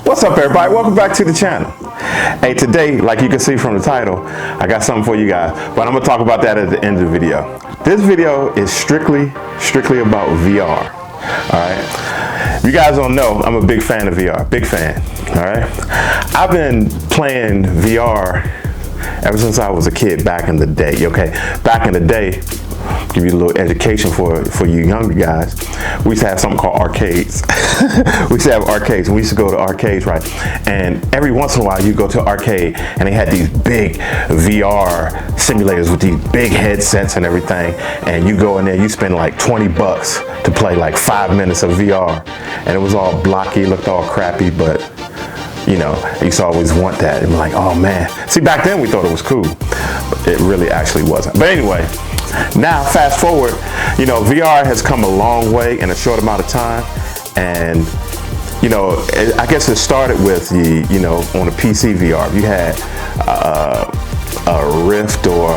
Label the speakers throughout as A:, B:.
A: What's up, everybody? Welcome back to the channel. Hey, today, like you can see from the title, I got something for you guys, but I'm gonna talk about that at the end of the video. This video is strictly about VR. All right. You guys don't know, I'm a big fan of VR, big fan. All right. I've been playing VR ever since I was a kid back in the day. Okay, back in the day. Give you a little education for you younger guys. We used to have something called arcades. We used to have arcades. We used to go to arcades, right? And every once in a while, you go to an arcade, and they had these big VR simulators with these big headsets and everything. And you go in there, you spend like 20 bucks to play like 5 minutes of VR, and it was all blocky, looked all crappy, but you know, I used to always want that. And like, oh man. See, back then we thought it was cool, but it really actually wasn't. But anyway. Now, fast forward, you know, VR has come a long way in a short amount of time, and you know, I guess it started with the, you know, on a PC VR. You had a Rift or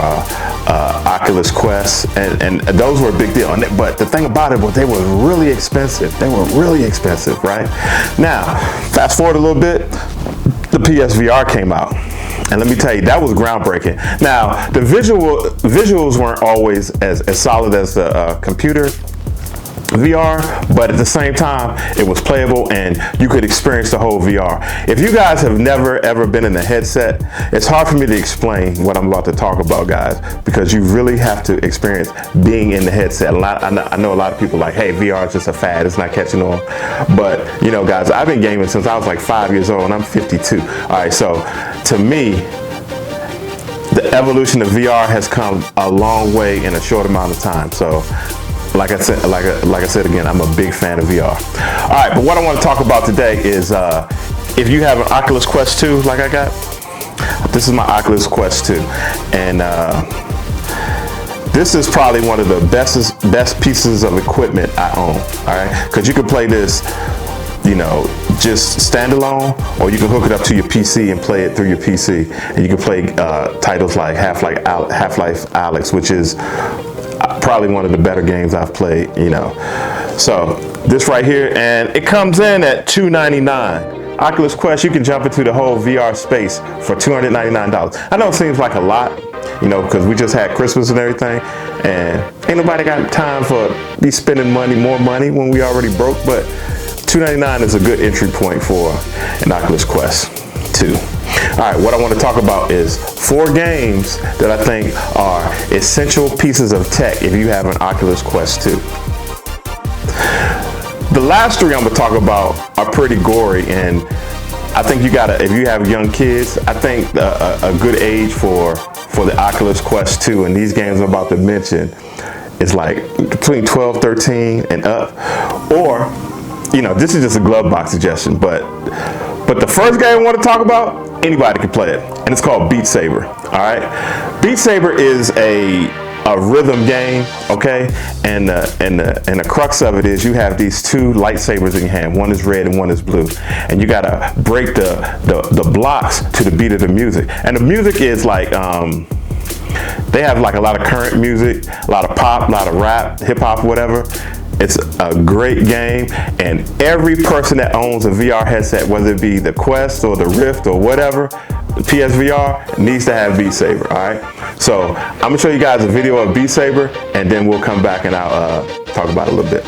A: Oculus Quest, and those were a big deal. But the thing about it was they were really expensive. They were really expensive, right? Now, fast forward a little bit, the PSVR came out. And let me tell you, that was groundbreaking. Now, the visuals weren't always as solid as the computer VR, but at the same time, it was playable and you could experience the whole VR. If you guys have never ever been in a headset, it's hard for me to explain what I'm about to talk about, guys, because you really have to experience being in the headset. I know a lot of people like, hey, VR is just a fad, it's not catching on. But, you know, guys, I've been gaming since I was like 5 years old and I'm 52. All right, so to me, the evolution of VR has come a long way in a short amount of time. So, like I said again, I'm a big fan of VR. All right, but what I want to talk about today is if you have an Oculus Quest 2, like I got, this is my Oculus Quest 2, and this is probably one of the best pieces of equipment I own. All right, because you can play this, you know, just standalone, or you can hook it up to your PC and play it through your PC, and you can play titles like Half-Life Alyx, which is probably one of the better games I've played, you know. So this right here, and it comes in at $299. Oculus Quest, you can jump into the whole VR space for $299. I know it seems like a lot, you know, because we just had Christmas and everything, and ain't nobody got time for be spending more money when we already broke, but $299 is a good entry point for an Oculus Quest 2. All right, what I want to talk about is 4 games that I think are essential pieces of tech if you have an Oculus Quest 2. The last 3 I'm going to talk about are pretty gory, and I think you gotta, if you have young kids, I think a good age for the Oculus Quest 2 and these games I'm about to mention is like between 12, 13 and up. Or, you know, this is just a GloveBox suggestion, but the first game I want to talk about, anybody can play it, and it's called Beat Saber. All right, Beat Saber is a rhythm game, okay, and the crux of it is you have these 2 lightsabers in your hand. One is red and one is blue, and you gotta break the blocks to the beat of the music. And the music is like they have like a lot of current music, a lot of pop, a lot of rap, hip hop, whatever. It's a great game, and every person that owns a VR headset, whether it be the Quest or the Rift or whatever, the PSVR, needs to have Beat Saber, all right? So I'm gonna show you guys a video of Beat Saber, and then we'll come back and I'll talk about it a little bit.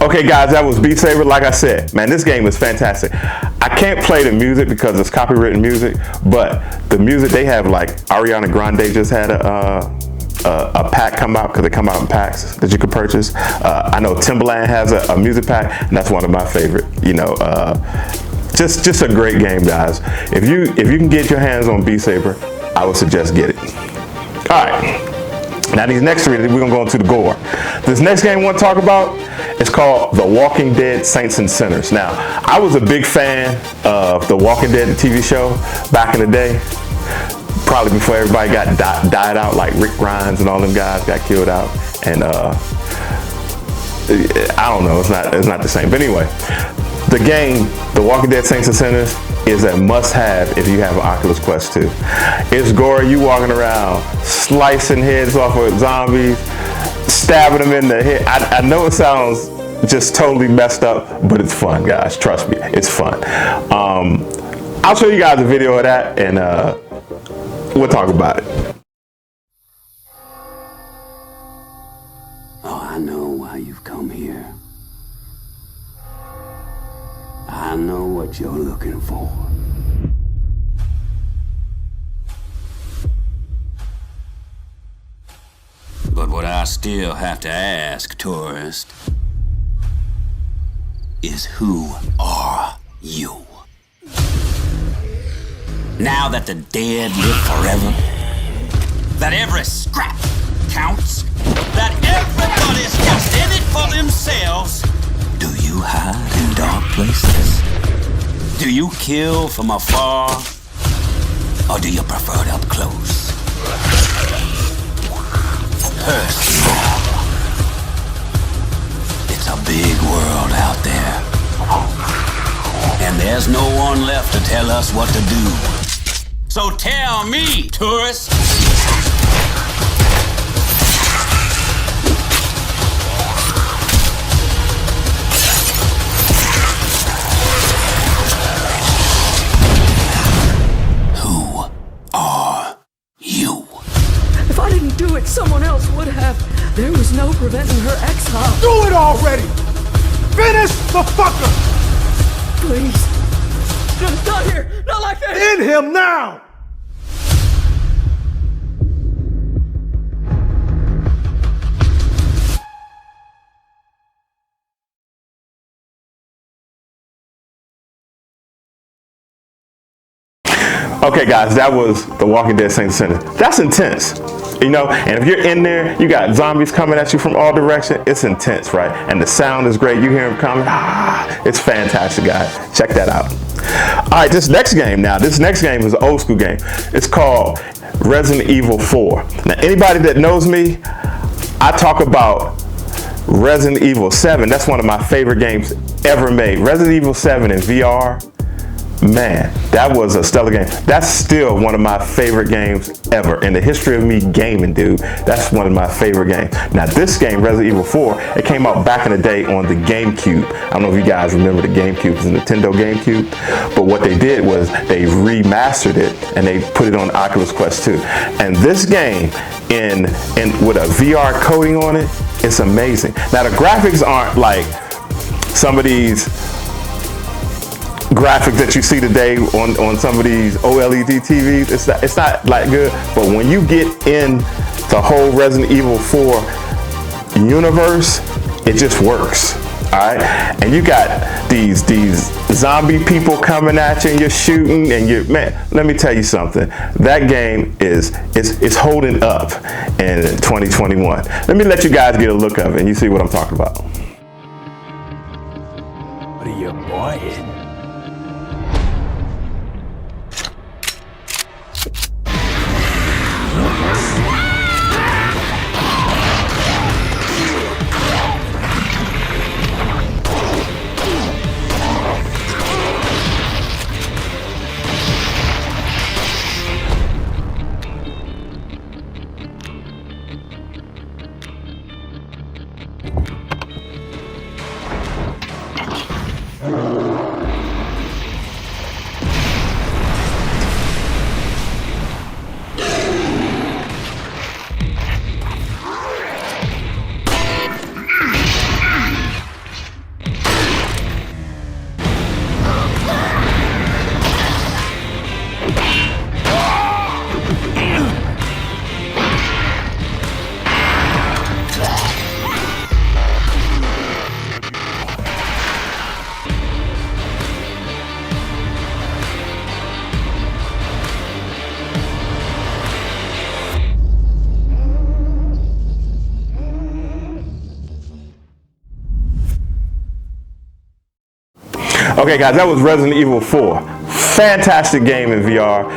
A: Okay guys, that was Beat Saber. Like I said, man, this game is fantastic. I can't play the music because it's copywritten music, but the music they have, like Ariana Grande just had a pack come out, because they come out in packs that you can purchase. I know Timbaland has a music pack, and that's one of my favorite, you know, Just a great game, guys. If you can get your hands on Beat Saber, I would suggest get it. All right. Now these next three, we're gonna go into the gore. This next game I want to talk about is called The Walking Dead Saints and Sinners. Now, I was a big fan of The Walking Dead, the TV show, back in the day. Probably before everybody got died out, like Rick Grimes and all them guys got killed out. And I don't know, it's not the same. But anyway, the game, The Walking Dead Saints and Sinners, is a must-have if you have an Oculus Quest 2. It's gory. You walking around slicing heads off of zombies, stabbing them in the head. I know it sounds just totally messed up, but it's fun, guys. Trust me, it's fun. I'll show you guys a video of that, and we'll talk about it.
B: Oh, I know why you've come here. I know what you're looking for. But what I still have to ask, tourist, is who are you? Now that the dead live forever, that every scrap counts, that everybody's just in it for themselves, do you hide in dark places? Do you kill from afar? Or do you prefer it up close? Personal. It's a big world out there. And there's no one left to tell us what to do. So tell me, tourist.
C: Someone else would have. There was no preventing her exile.
D: Do it already! Finish the fucker!
C: Please. Not here. Not like that.
D: End him now!
A: Okay, guys, that was The Walking Dead Saints and Sinners. That's intense. You know, and if you're in there, you got zombies coming at you from all directions. It's intense, right? And the sound is great. You hear them coming. It's fantastic, guys. Check that out. All right, this next game is an old school game. It's called Resident Evil 4. Now, anybody that knows me, I talk about Resident Evil 7. That's one of my favorite games ever made. Resident Evil 7 in VR. Man, that was a stellar game. That's still one of my favorite games ever. In the history of me gaming, dude, that's one of my favorite games. Now, this game, Resident Evil 4, it came out back in the day on the GameCube. I don't know if you guys remember the GameCube. It was a Nintendo GameCube. But what they did was they remastered it and they put it on Oculus Quest 2. And this game, in with a VR coating on it, it's amazing. Now, the graphics aren't like some of these graphics that you see today on some of these OLED TVs. It's not like good, but when you get in the whole Resident Evil 4 universe, it just works. All right, and you got these zombie people coming at you, and you're shooting, and man. Let me tell you something. That game is holding up in 2021. Let me let you guys get a look of it, and you see what I'm talking about.
B: What are you buying?
A: Okay guys, that was Resident Evil 4. Fantastic game in VR.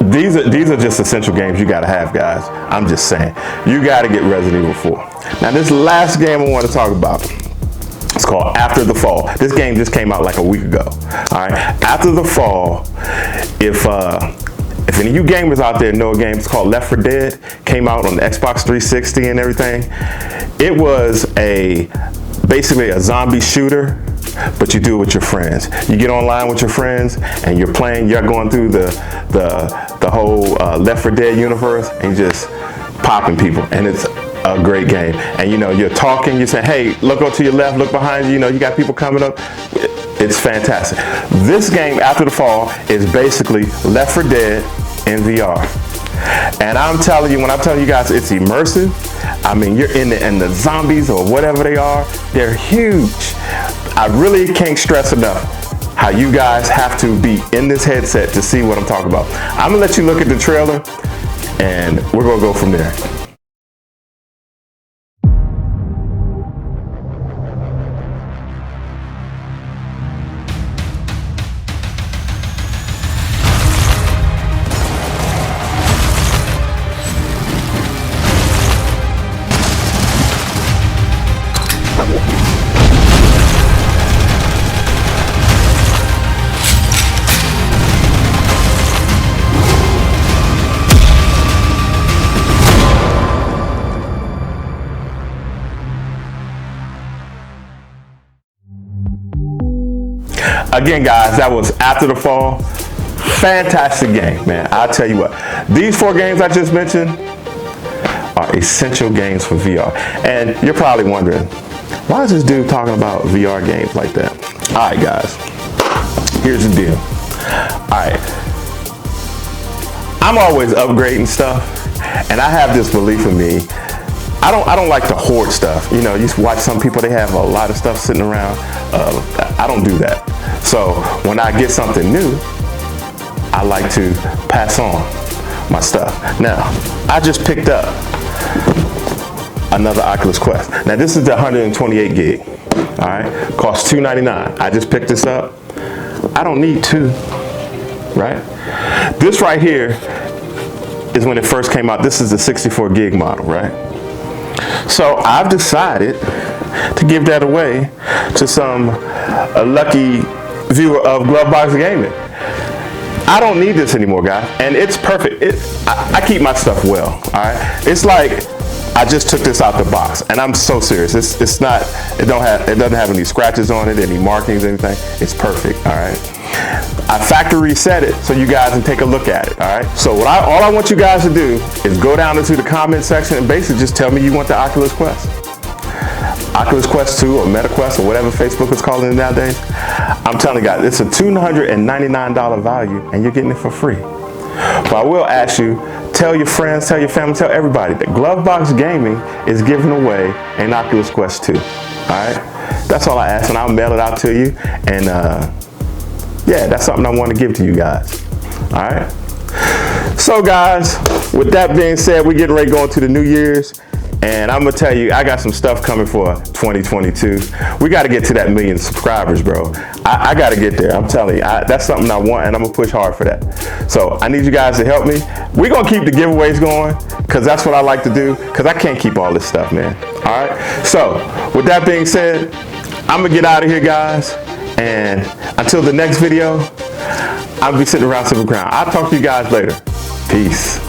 A: These are just essential games you gotta have, guys. I'm just saying. You gotta get Resident Evil 4. Now this last game I want to talk about, it's called After the Fall. This game just came out like a week ago. All right, After the Fall. If any of you gamers out there know a game, it's called Left 4 Dead. Came out on the Xbox 360 and everything. It was basically a zombie shooter, but you do it with your friends. You get online with your friends and you're playing. You're going through the whole Left 4 Dead universe and just popping people, and it's a great game. And you know, you're talking, you're saying, hey, look up to your left, look behind you, you know, you got people coming up. It's fantastic. This game, After the Fall, is basically Left 4 Dead in VR. And I'm telling you, when I'm telling you guys it's immersive, I mean, you're in the zombies or whatever they are, they're huge. I really can't stress enough how you guys have to be in this headset to see what I'm talking about. I'm gonna let you look at the trailer and we're gonna go from there. Again, guys, that was After the Fall. Fantastic game, man. I'll tell you what. These 4 games I just mentioned are essential games for VR. And you're probably wondering, why is this dude talking about VR games like that? All right, guys. Here's the deal. All right. I'm always upgrading stuff, and I have this belief in me. I don't like to hoard stuff. You know, you watch some people, they have a lot of stuff sitting around. I don't do that. So when I get something new, I like to pass on my stuff. Now, I just picked up another Oculus Quest. Now this is the 128 gig, all right? Costs $299. I just picked this up. I don't need 2, right? This right here is when it first came out. This is the 64 gig model, right? So I've decided to give that away to some lucky viewer of GloveBox Gaming. I don't need this anymore, guys, and it's perfect. I keep my stuff well, all right? It's like I just took this out the box, and I'm so serious. It doesn't have any scratches on it, any markings, anything. It's perfect, all right? I factory reset it so you guys can take a look at it, all right? So all I want you guys to do is go down into the comment section and basically just tell me you want the Oculus Quest. Oculus Quest 2 or MetaQuest or whatever Facebook is calling it nowadays. I'm telling you guys, it's a $299 value and you're getting it for free. But I will ask you, tell your friends, tell your family, tell everybody that GloveBox Gaming is giving away an Oculus Quest 2, all right? That's all I ask, and I'll mail it out to you. And yeah, that's something I want to give to you guys, all right? So guys, with that being said, we're getting ready to go into the New Year's. And I'm gonna tell you, I got some stuff coming for 2022. We gotta get to that 1 million subscribers, bro. I gotta get there, I'm telling you. That's something I want, and I'm gonna push hard for that. So I need you guys to help me. We're gonna keep the giveaways going, because that's what I like to do, because I can't keep all this stuff, man. All right, so with that being said, I'm gonna get out of here, guys. And until the next video, I'll be sitting around Silver Crown. I'll talk to you guys later. Peace.